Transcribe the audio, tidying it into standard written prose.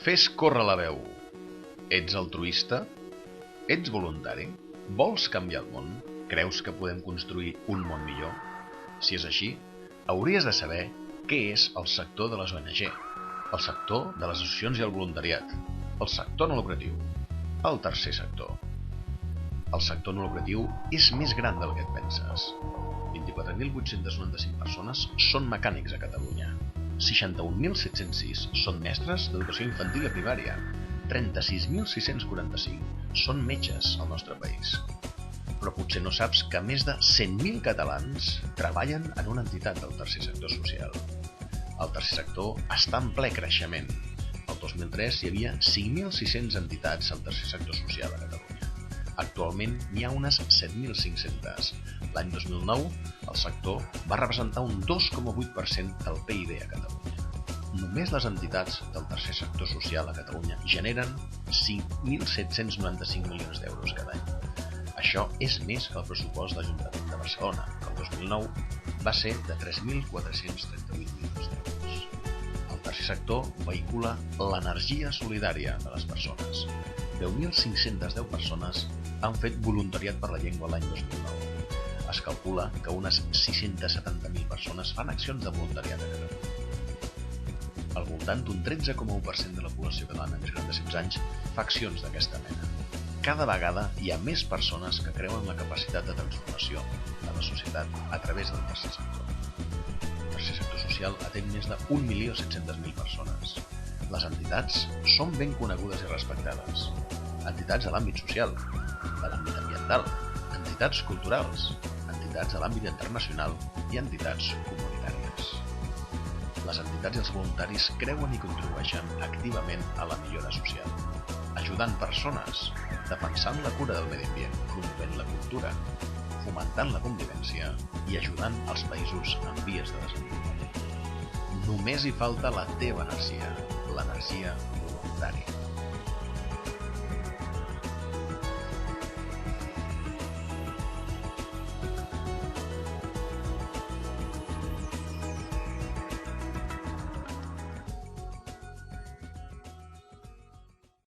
Fes córrer la veu. Ets altruista? Ets voluntari? Vols canviar el món? Creus que podem construir un món millor? Si és així, hauries de saber què és el sector de les ONG, el sector de les associacions i el voluntariat, el sector no lucratiu, el tercer sector. El sector no lucratiu és més gran del que et penses. 24.895 persones són mecànics a Catalunya. 61.706 són mestres d'educació infantil i primària. 36.645 són metges al nostre país. Però potser no saps que més de 100.000 catalans treballen en una entitat del tercer sector social. El tercer sector està en ple creixement. El 2003 hi havia 5.600 entitats al tercer sector social a Catalunya. Actualment n'hi ha unes 7.500. L'any 2009, el sector va representar un 2,8% del PIB a Catalunya. Només les entitats del tercer sector social a Catalunya generen 5.795 milions d'euros cada any. Això és més que el pressupost de l'Ajuntament de Barcelona, que el 2009 va ser de 3.438 milions d'euros. El tercer sector vehicula l'energia solidària de les persones. 10.510 persones han fet voluntariat per la llengua l'any 2009. Es calcula que unes 670.000 persones fan accions de voluntariat a Catalunya. Al voltant d'un 13,1% de la població catalana més gran de 16 anys fa accions d'aquesta mena. Cada vegada hi ha més persones que creuen la capacitat de transformació de la societat a través del tercer sector. El tercer sector social atén més de 1.700.000 persones. Les entitats són ben conegudes i respectades. Entitats a l'àmbit social, de l'àmbit ambiental, entitats culturals, entitats a l'àmbit internacional i entitats comunitàries. Les entitats i els voluntaris creuen i contribueixen activament a la millora social, ajudant persones, defensant la cura del medi ambient, promovent la cultura, fomentant la convivència i ajudant els països en vies de desenvolupament. Només hi falta la teva energia, l'energia voluntària.